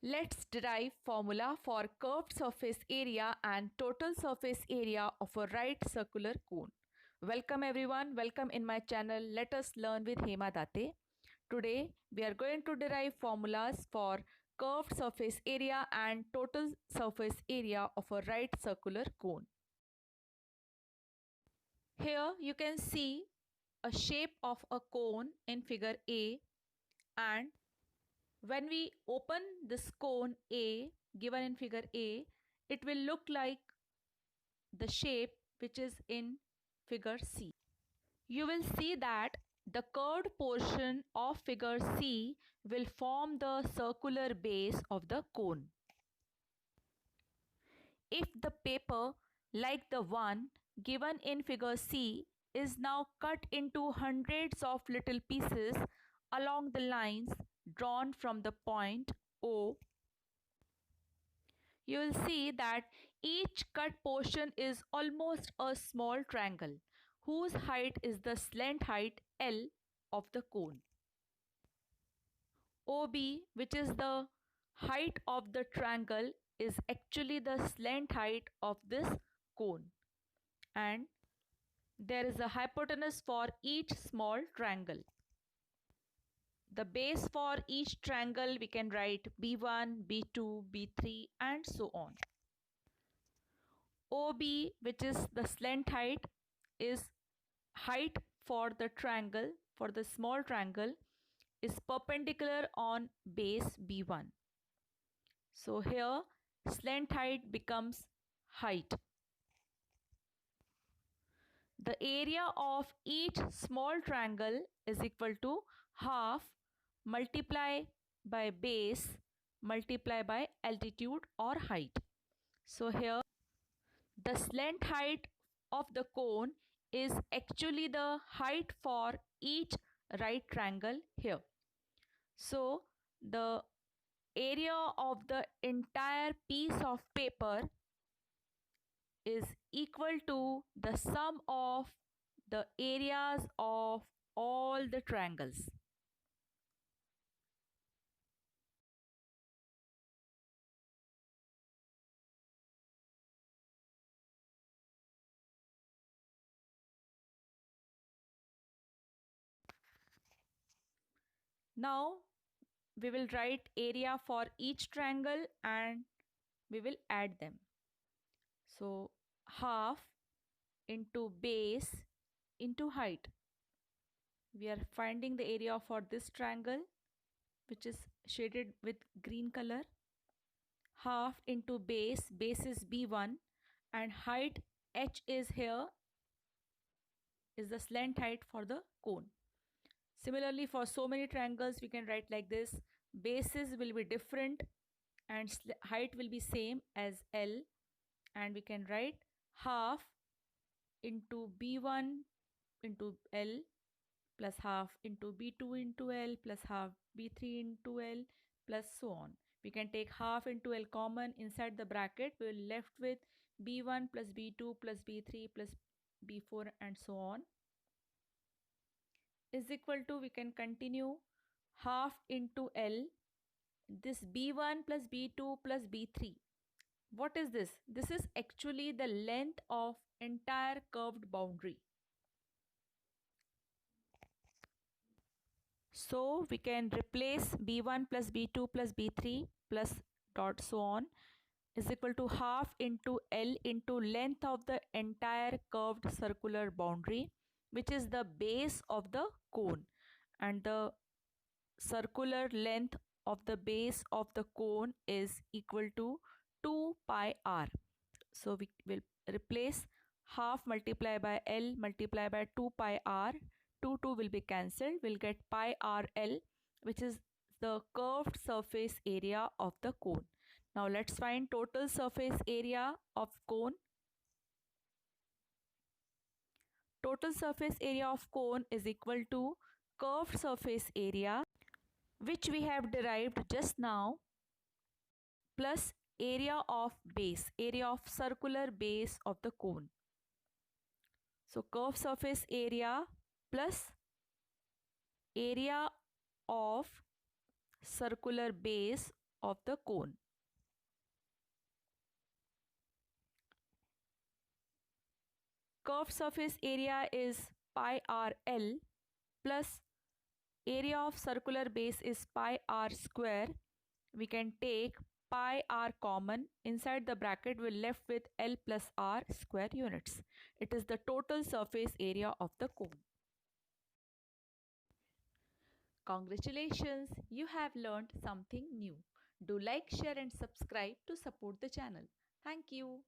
Let's derive formula for curved surface area and total surface area of a right circular cone. Welcome everyone, welcome in my channel. Let us learn with Hema Date. Today we are going to derive formulas for curved surface area and total surface area of a right circular cone. Here you can see a shape of a cone in figure A, and when we open this cone A given in figure A, it will look like the shape which is in figure C. You will see that the curved portion of figure C will form the circular base of the cone. If the paper, like the one given in figure C, is now cut into hundreds of little pieces along the lines drawn from the point O, you will see that each cut portion is almost a small triangle whose height is the slant height L of the cone. OB, which is the height of the triangle, is actually the slant height of this cone, and there is a hypotenuse for each small triangle. The base for each triangle we can write B1, B2, B3 and so on. OB, which is the slant height, is height for the triangle, for the small triangle, is perpendicular on base B1. So here slant height becomes height. The area of each small triangle is equal to half multiply by base multiply by altitude or height. So here the slant height of the cone is actually the height for each right triangle here. So the area of the entire piece of paper is equal to the sum of the areas of all the triangles. Now we will write area for each triangle and we will add them. So half into base into height. We are finding the area for this triangle, which is shaded with green color. Half into base is B1 and height H is here, is the slant height for the cone. Similarly, for so many triangles we can write like this. Bases will be different and height will be same as L, and we can write half into B1 into L plus half into B2 into L plus half B3 into L plus so on. We can take half into L common inside the bracket. We will left with B1 plus B2 plus B3 plus B4 and so on is equal to, we can continue, half into L, this B1 plus B2 plus B3. What is this? This is actually the length of entire curved boundary. So we can replace B1 plus B2 plus B3 plus dot so on is equal to half into L into length of the entire curved circular boundary, which is the base of the cone, and the circular length of the base of the cone is equal to 2 pi r. So we will replace half multiply by L multiply by 2 pi r. 2 will be cancelled. We'll get pi r L, which is the curved surface area of the cone. Now let's find total surface area of cone. Total surface area of cone is equal to curved surface area, which we have derived just now, plus area of base, area of circular base of the cone. So curved surface area plus area of circular base of the cone. Curved surface area is pi r L plus area of circular base is pi r square. We can take pi r common. Inside the bracket we're left with L plus r square units. It is the total surface area of the cone. Congratulations, you have learned something new. Do like, share and subscribe to support the channel. Thank you.